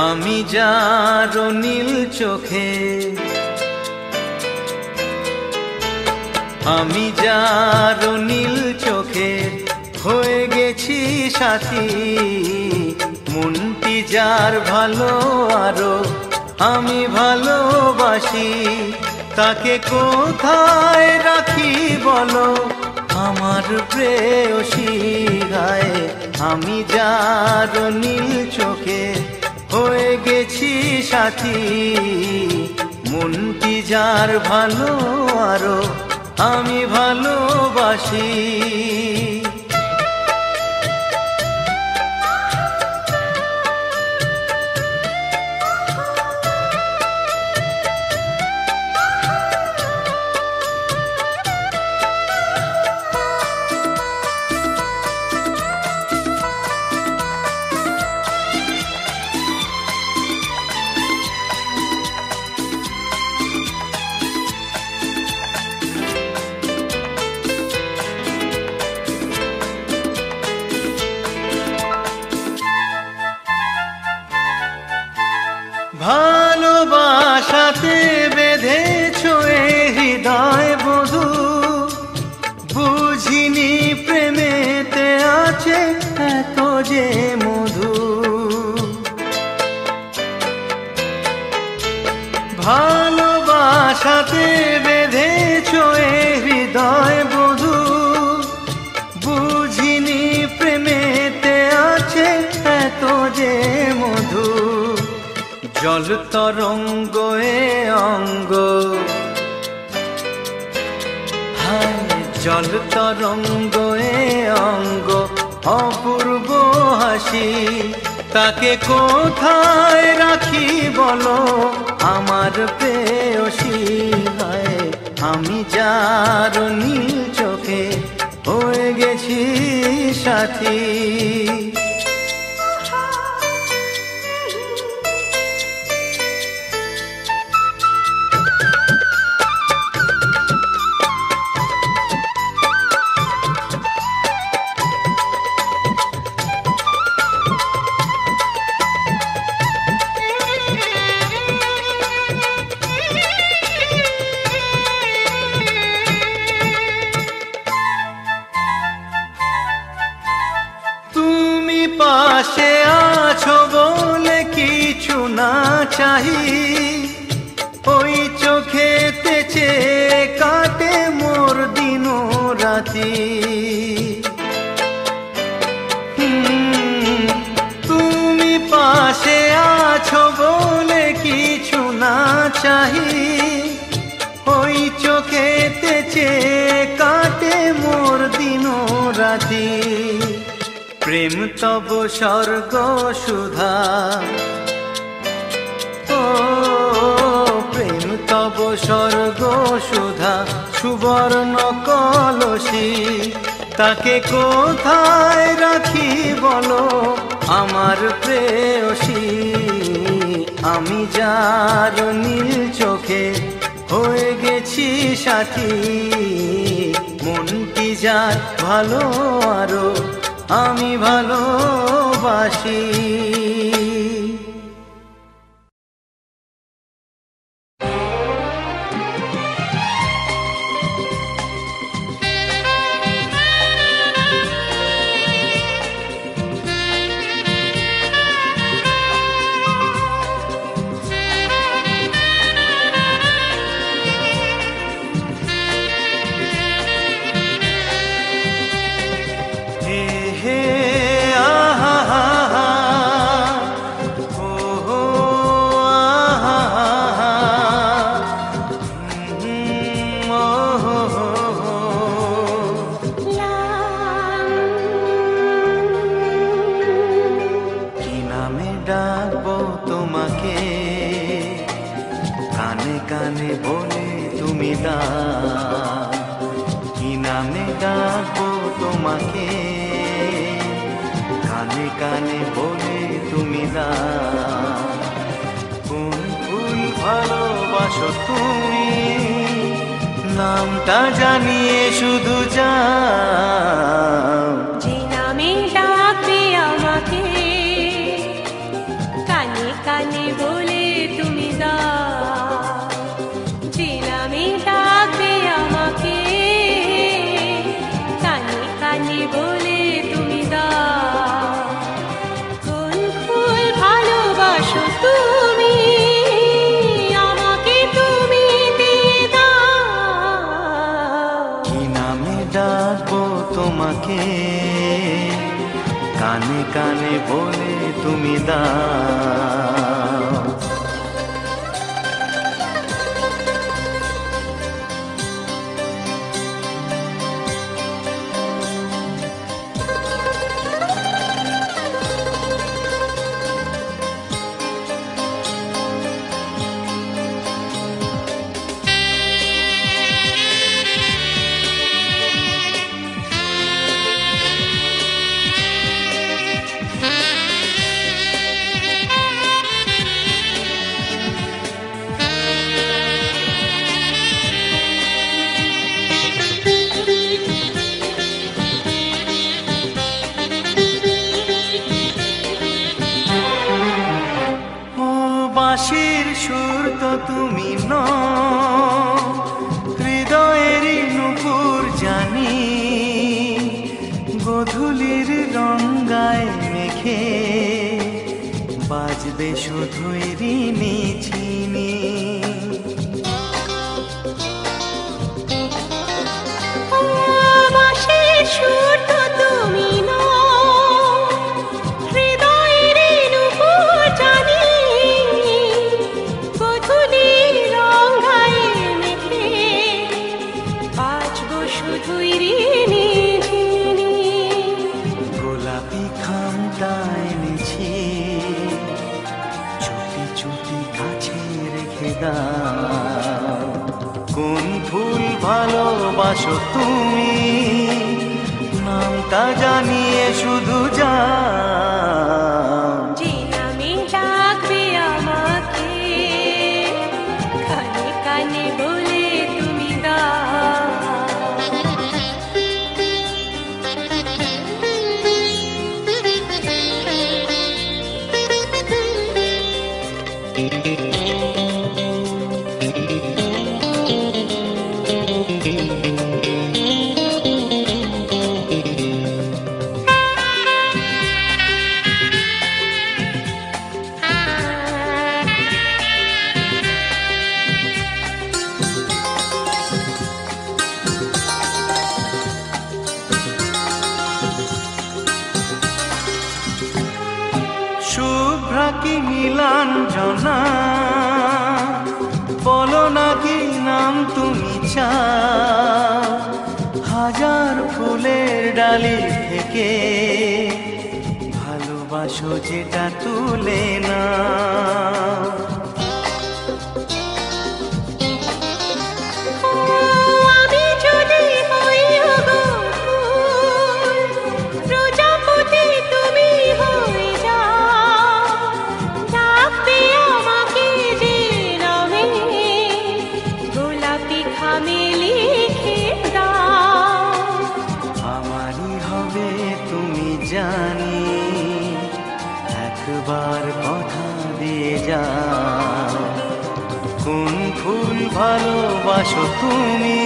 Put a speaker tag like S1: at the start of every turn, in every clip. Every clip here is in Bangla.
S1: আমি যার নীল চোখে, আমি যার নীল চোখে হয়ে গেছি সাথী। মনটি যার ভালো আরো আমি ভালোবাসি, তাকে কোথায় রাখি বলো আমার প্রেয়সী গায়ে। আমি যার নীল চোখে হয়ে গেছি সাথী, মনটি যার ভালো আরো আমি ভালোবাসি। ভালোবাসাতে বেঁধেছ এ হৃদয় বধূ, বুঝিনি প্রেমেতে আছে এত যে মধু। ভালোবাসাতে বেঁধেছ এ হৃদয় বধূ, বুঝিনি প্রেমেতে আছে এত যে মধু। জল তরঙ্গ এ অঙ্গ, হায় জল তরঙ্গ এ অঙ্গ অপূর্ব হাসি, তাকে কোথায় রাখি বলো আমার প্রেয়সী গায়ে। আমি যার নীল চোখে হয়ে গেছি সাথী। পাশে আছো বলে কিছু না চাহি, ওই চোখেতে চেয়ে কাটে মোর দিন রাতি। তুমি পাশে আছো বলে কিছু না চাহি, ওই চোখেতে চেয়ে কাটে মোর দিন রাতি। প্রেম তব স্বর্গ সুধা, ও প্রেম তব স্বর্গ সুধা সুবর্ণ কলসী, তাকে কোথায় রাখি বলো আমার প্রেয়সী। আমি যার নীল চোখে হয়ে গেছি সাথী, মনটি যার ভালো আরো আমি ভালোবাসি। কি নামে ডাকবো তোমাকে, কানে কানে বলে তুমি না। কোন ফুল ভালোবাসো তুমি, নামটা জানিয়ে শুধু যাও।
S2: যে নামে ডাকবে আমাকে, কানে কানে
S1: তোমাকে, কানে কানে বলে তুমি দাও। বাঁশির সুর তো তুমি নও, হৃদয়েরই নূপুর জানি, গোধূলির রঙায় মেখে বাজবে শুধুই ঋণী ঝিনি।
S2: বাঁশির সুর তো তুমি
S1: গোলাপি খামটা এনেছি, চুটি চুটি কাছে রেখে দাও। কোন ফুল ভালোবাসো তুমি, নামটা জানিয়ে শুধু যাও।
S2: যে নামে ডাকবে আমাকে, কানে কানে বলে তুমি দাও।
S1: শুভ্রা কি নীলাঞ্জনা, বলো না কি নাম তুমি চাও। হাজার ফুলের ডালি থেকে ভালোবাসো যেটা তুলে না। জানি একবার কথা দিয়ে যাও। কোন ফুল ভালোবাসো তুমি,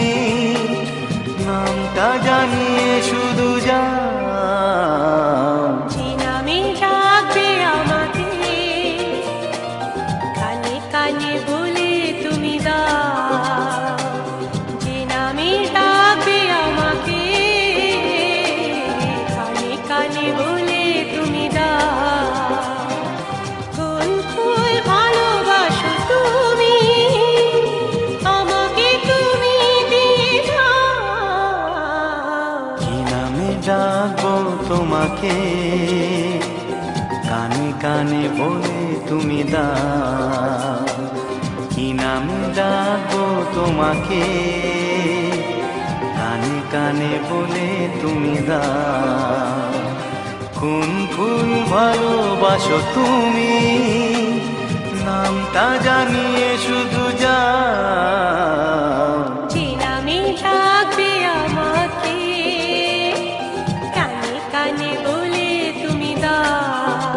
S1: নামটা জানিয়ে শুধু যাও।
S2: যে নামে ডাকবে আমাকে, কানে কানে বলে তুমি দাও। যে নামে ডাকবে আমাকে, কানে কানে বলে তুমি দাও। কোন ফুল ভালোবাসো তুমি, আমাকে তুমি দিয়ে দাও।
S1: কি নামে ডাকবো তোমাকে, কানে কানে বলে তুমি দাও। কি নামে ডাকবো তোমাকে, কানে কানে বলে তুমি দাও। কোন ফুল ভালোবাসো তুমি, নামটা জানিয়ে শুধু যাও।
S2: যে নামে ডাকবে আমাকে, কানে কানে বলে তুমি দাও।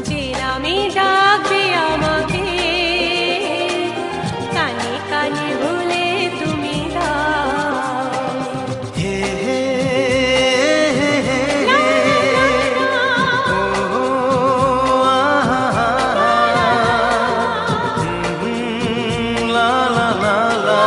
S2: যে নামে ডাকবে আমাকে, কানে কানে বলে তুমি দাও।
S1: হে হে হে হে হে, ও আহা, লা লা লা লা।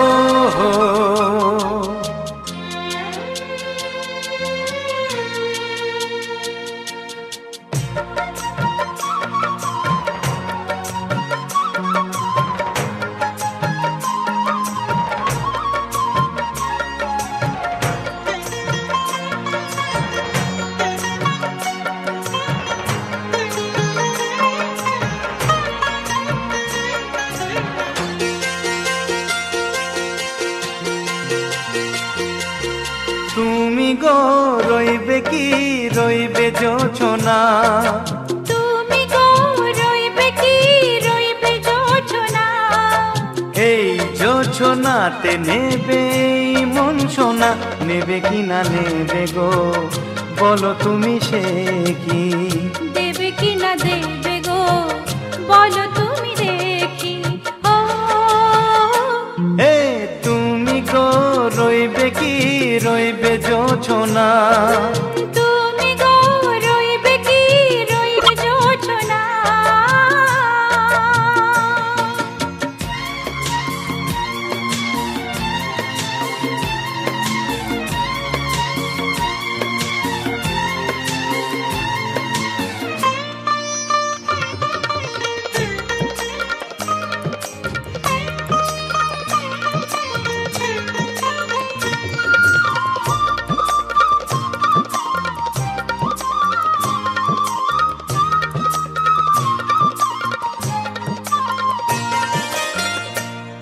S1: ও হো তুমি গো রইবে কি রইবে জোছনা,
S2: তুমি গো রইবে কি রইবে জোছনা,
S1: এই জোছনাতে নেবে এই মন সোনা, নেবে কি না নেবে গো বলো তুমি সে কি,
S2: দেবে কি না দেবে গো বলো তুমি দেখি। ও
S1: হে তুমি গো রইবে কি রইবে জোছনা,
S2: তুমি গো রইবে কি রইবে জোছনা।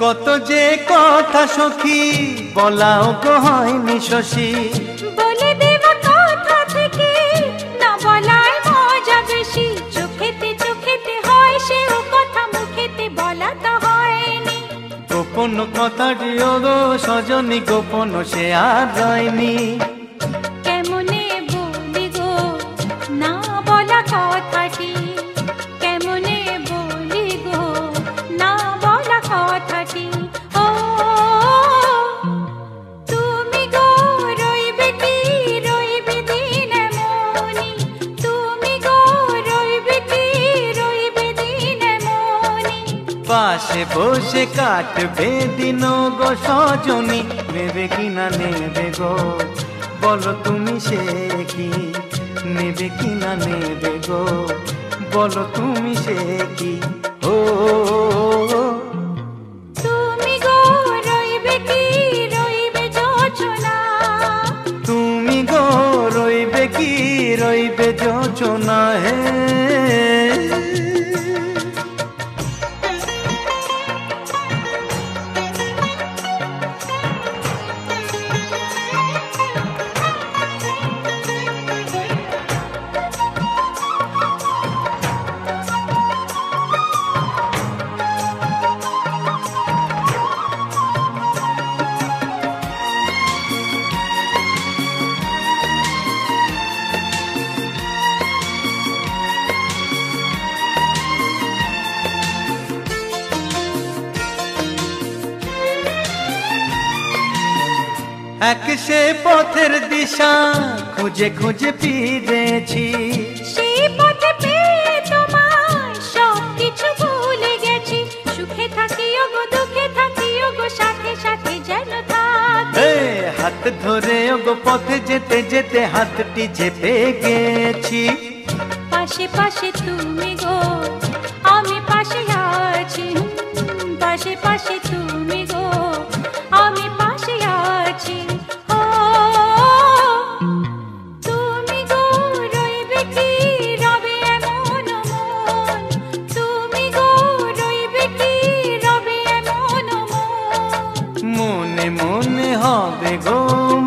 S1: কত যে কথা সখী বলাও গো হয়নি শশী,
S2: বলে দেওয়া কথা থেকে না বলায় মজা বেশি, চোখেতে হয় সেও কথা মুখেতে বলা তো হয়নি।
S1: গোপন কথাটি ও গো সজনী গোপন সে আর রয়নি,
S2: কেমনে বলি গো না বলা কথাটি, কেমনে বলি গো না বলা কথাটি। ও তুমি গো রইবে কি রইবে দিন এমনি, তুমি গো রইবে কি রইবে দিন এমনি।
S1: পাশে বসে কাটবে দিন গো সজনী, নেবে কি না নেবে গো বলো তুমি সে কি, নেবে কি না নেবে গো বলো তুমি সে কি। ও
S2: তুমি গো রইবে কি রইবে জোছনা,
S1: তুমি গো রইবে কি রইবে জোছনা। হে এক সে পথের দিশা খুঁজে খুঁজে ফিরেছি,
S2: সেই পথে পেয়ে তোমায় সব কিছু ভুলে গেছি, সুখে থাকিও গো দুঃখে থাকিও গো সাথে সাথে যেন থাকি।
S1: হে হাত ধরে গো পথে যেতে যেতে হাতটি চেপে গেছি,
S2: পাশে পাশে তুমি গো আমি পাশে আছি, পাশে পাশে তুমি গো আমি পাশে আছি। ও তুমি গো রইবে কি রবে এমন মন, তুমি গো রইবে কি রবে এমন মন।
S1: মনে মনে হবে গো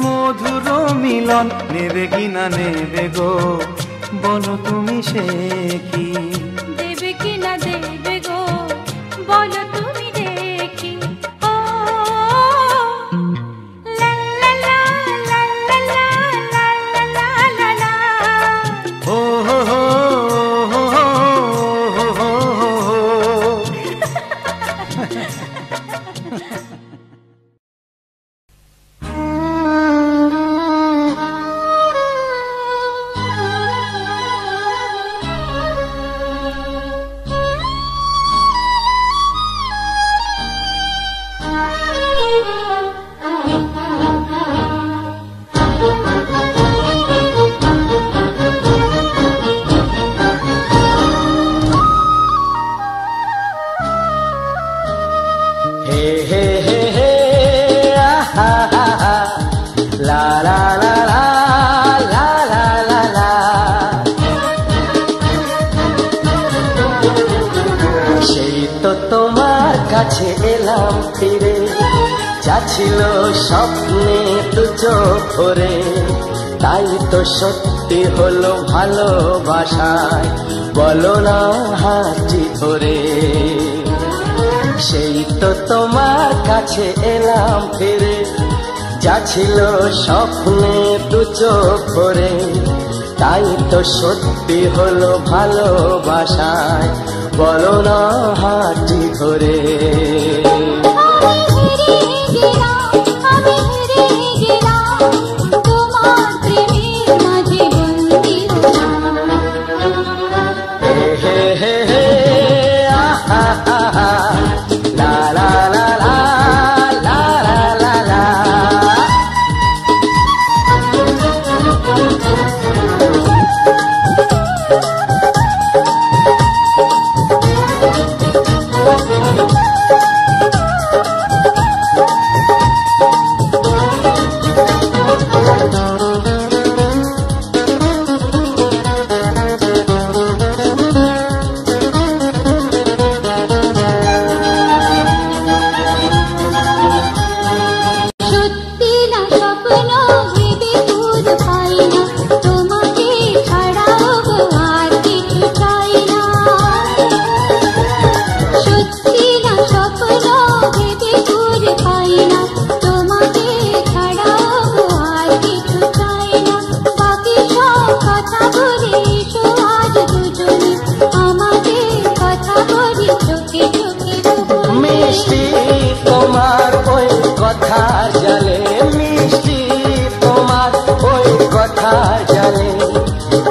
S1: মধুর মিলন, নেবে কি না নেবে গো বলো তুমি সে কি,
S2: দেবে কি না দেবে গো বলো তুমি দেখি। ও লা লা লা লা লা লা লা লা লা লা।
S1: ও হো হো হো হো হো হো হো। হে হে হে হে আহা হা হা লা লা লা লা লা লা লা লা। সেই তো তোমার কাছে এলাম ফিরে, যা ছিল স্বপ্নে দু চোখ ভরে, তাই তো সত্যি হলো ভালোবাসায়, বলো না হাতটি ধরে। সেই তো তোমার কাছে এলাম ফিরে, যা ছিল স্বপ্নে দু চোখ ভরে, তাই তো সত্যি হলো ভালোবাসায়, বলো না হাতটি ধরে।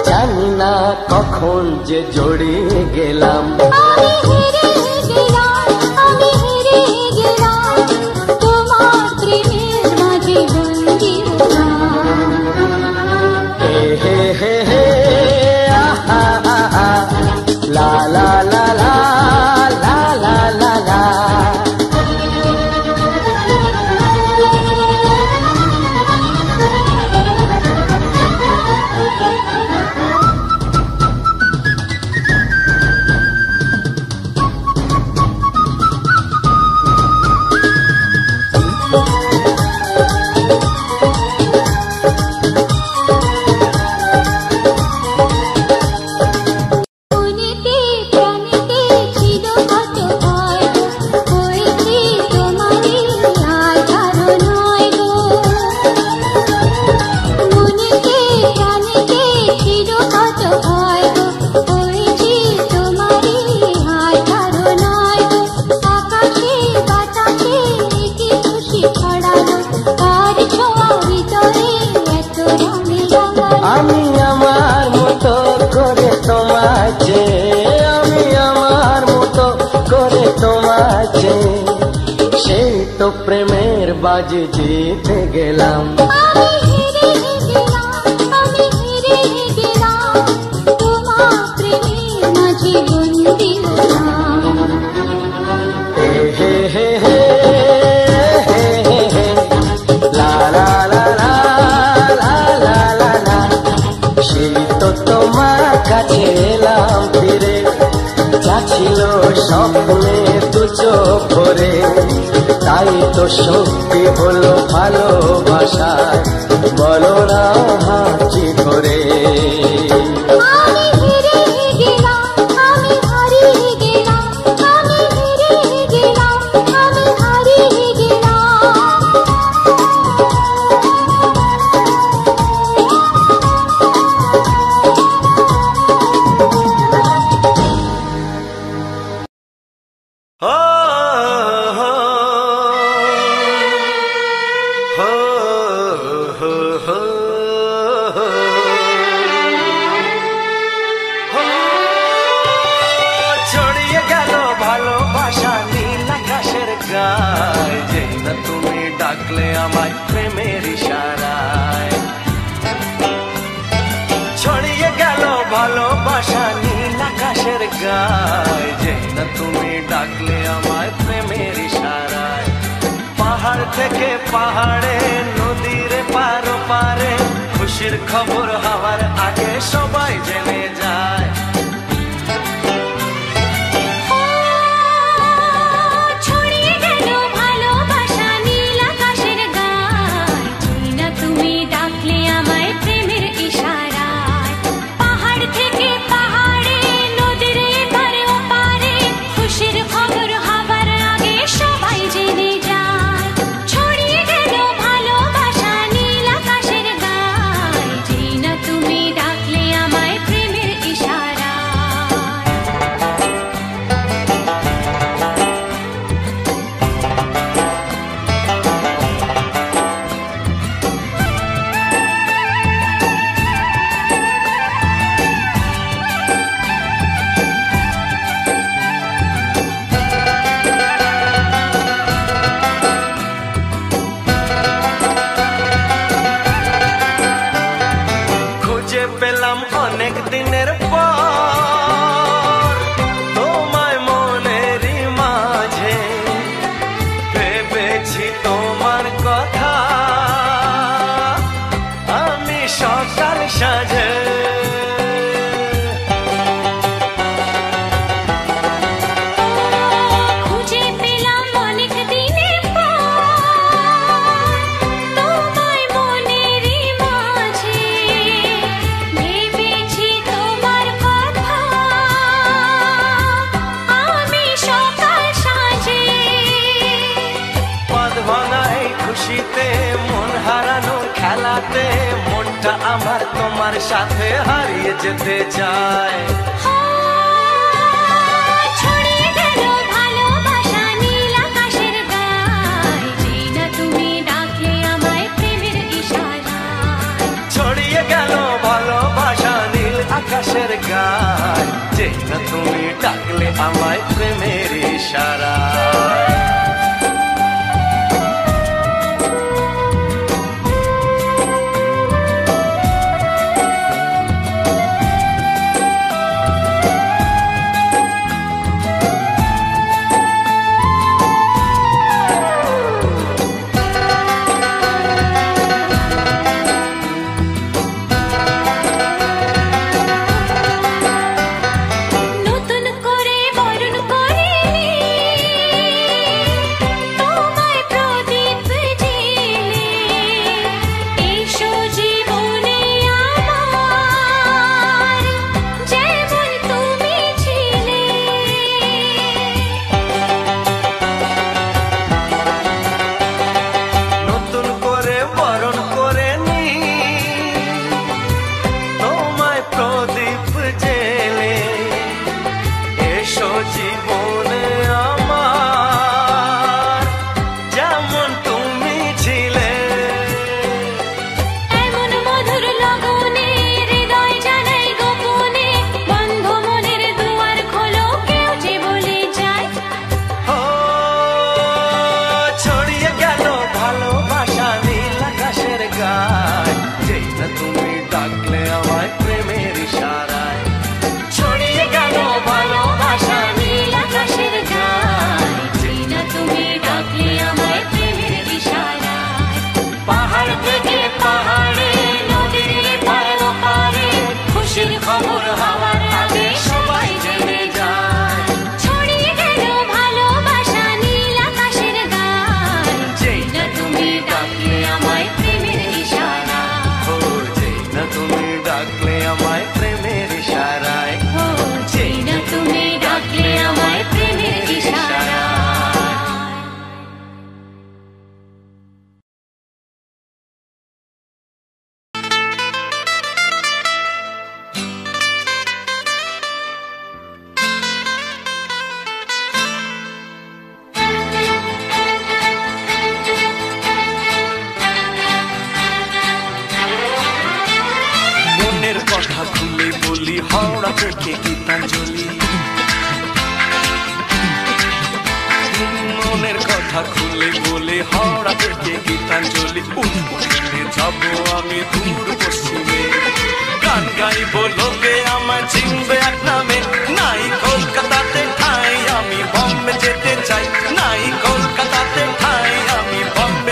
S1: জানি না কখন যে জড়িয়ে গেলাম,
S2: তোমার প্রেমের মাঝে বন্দী
S1: হে হে হে হে আহা আহা লা লা লা লা লা লা লা লা। আমি আমার মতো করে তোমায় চেয়ে, আমি আমার মতো করে তোমায় চেয়ে, সেই তো প্রেমের বাজি জিতে গেলাম।
S2: তোমার প্রেমের মাঝে বন্দী
S1: হে হে হে হে হে হে হে লা লা লা লা লা লা লা লা। সেই তো তোমার কাছে এলাম ফিরে, যা ছিল স্বপ্নে দু চোখ ভরে, তাই তো সত্যি হলো ভালোবাসায়, বলো না হাতটি ধরে। থেকে পাহাড়ে নদীর পারো পারে খুশির খবর হওয়ার আগে সবাই জেনে যায়। পেলাম অনেক দিনের পর তোমায় মনেরই মাঝে, ভেবেছি তোমার কথা আমি সকাল সাজে। খুশিতে মন হারানোর খেলাতে মনটা আমার তোমার সাথে হারিয়ে যেতে চায়।
S2: ছড়িয়ে গেল ভালোবাসা নীল আকাশের গায়, যেই না তুমি ডাকলে আমায় প্রেমের ইশারায়।
S1: ছড়িয়ে গেল ভালোবাসা নীল আকাশের গায়, যেই না তুমি ডাকলে আমায় প্রেমের ইশারায়। জীবনে আমার যেমন তুমি ছিলে,
S2: এমন মধুর লগনে হৃদয় জানাই গোপনে, বন্ধ মনের দুয়ার খোলো কেউ যে বলে যায়।
S1: ও ছড়িয়ে গেল ভালোবাসা নীল আকাশের গায়, যেই না তুমি ডাকলে আমায় প্রেমের ইশারায়। ছড়িয়ে গেল ভালোবাসা নীল আকাশের গায়, যেই না তুমি ডাকলে আমায় প্রেমের ইশারায়। পাহাড় থেকে পাহাড়ে নদীর পারে পারে খুশির খবর হওয়ার আগে সবাই জেনে যায়।
S2: ছড়িয়ে গেল ভালোবাসা নীল আকাশের গায়,
S1: যেই না তুমি ডাকলে আমায় প্রেমের ইশারায়। ও যেই না তুমি ডাকলে আমায় প্রেমের ইশারায়।
S2: ও যেই না তুমি ডাকলে আমায় প্রেমের ইশারায়। মনের কথা খুলে বলি, হাওড়া থেকে গীতাঞ্জলি। মনের কথা খুলে বলি, হাওড়া থেকে গীতাঞ্জলি। উঠে যাবো আমি দূর পশ্চিমে, গান গাইব লোকে আমার চিনবে এক নামে। নাই কলকাতাতে ঠাই, আমি বম্বে যেতে চাই। নাই কলকাতাতে ঠাই, আমি বম্বে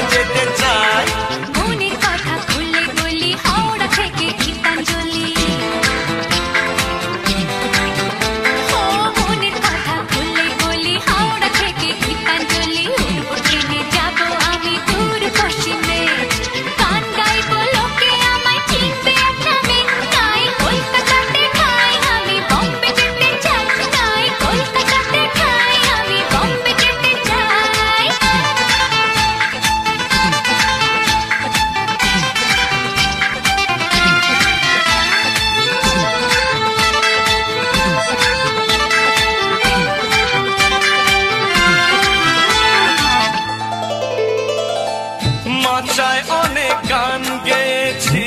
S2: খাঁচায় অনেক গান গেয়েছি,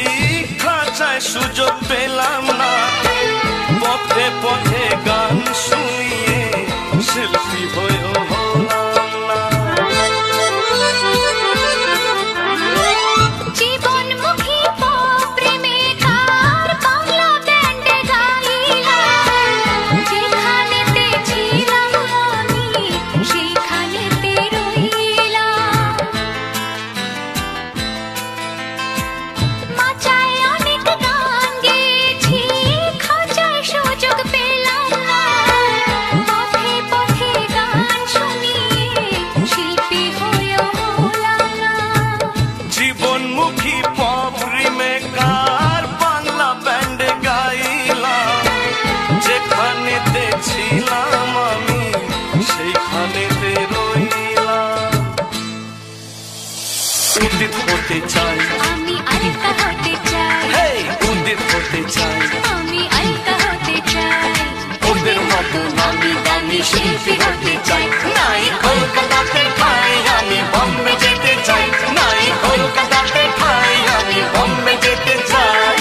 S2: খাঁচায় সুযোগ পেলাম না। পথে পথে গান শুনিয়ে শিল্পী হয়েও হলাম না।
S3: জীবনমুখী প্রেমিকার বাংলা ব্যান্ডে গাইলাম, যেখানেতে ছিলাম আমি সেখানেতে রইলাম। মাচায় অনেক গান গেয়েছি, খাঁচায় সুযোগ পেলাম না। পথে পথে গান শুনিয়ে শিল্পী হয়েও হলাম না।
S2: জীবনমুখী পপ রিমেকার বাংলা ব্যান্ডে গাইলাম, যেখানেতে ছিলাম আমি সেইখানেতে রইলাম। উদিত হতে চাই,
S3: আমি আলকা হতে চাই,
S2: হেই উদিত হতে চাই,
S3: আমি আলকা হতে চাই।
S2: ওদের মতো নামি দামি শিল্পী হতে চাই। নাই কলকাতাতে ঠাই, আমি বম্বে যেতে চাই। নাই কলকাতাতে ঠাই, আমি বম্বে যেতে চাই।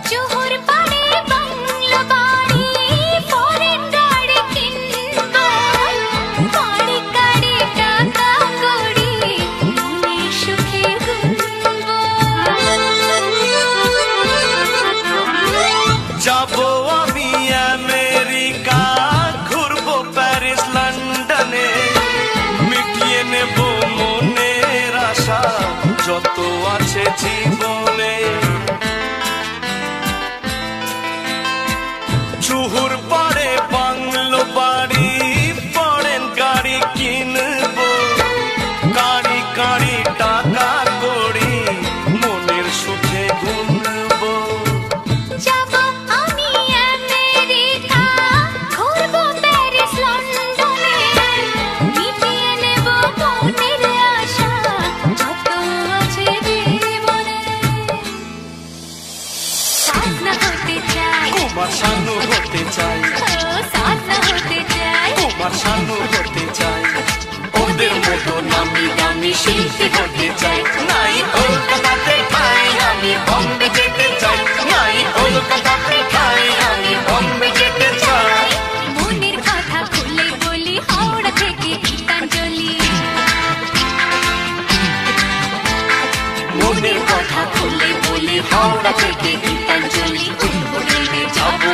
S3: জোহর পাড়ে বাংলো বাড়ি, ফরেন গাড়ি কিনবো। গাড়ি গাড়ি টাকা কড়ি, মনের সুখে গুনবো।
S2: যাবো আমি আমেরিকা, ঘুরবো প্যারিস লন্ডনে, মিটিয়ে নেব মনের আশা যত আছে জীবনে। চুহুর পাড়ে বাংলো বাড়ি, ফরেন গাড়ি কিনবো। গাড়ি গাড়ি টাকা কড়ি, মনের সুখে গুনবো।
S3: যাবো আমি আমেরিকা, ঘুরবো প্যারিস লন্ডনে, মিটিয়ে নেব মনের আশা যত আছে জীবনে। সাধনা হতে চাই,
S2: কুমার শানু হতে চাই,
S3: সাধনা হতে চাই।
S2: কুমার শানু হতে চাই। ওদের মতো নামি দামি শিল্পী হতে চাই। নাই কলকাতাতে ঠাই, আমি বম্বে যেতে চাই। নাই কলকাতাতে ঠাই, আমি বম্বে যেতে চাই।
S3: মনের কথা খুলে বলি, হাওড়া থেকে গীতাঞ্জলি।
S2: মনের কথা খুলে বলি, হাওড়া থেকে গীতাঞ্জলি। উঠবো ট্রেনে, যাবো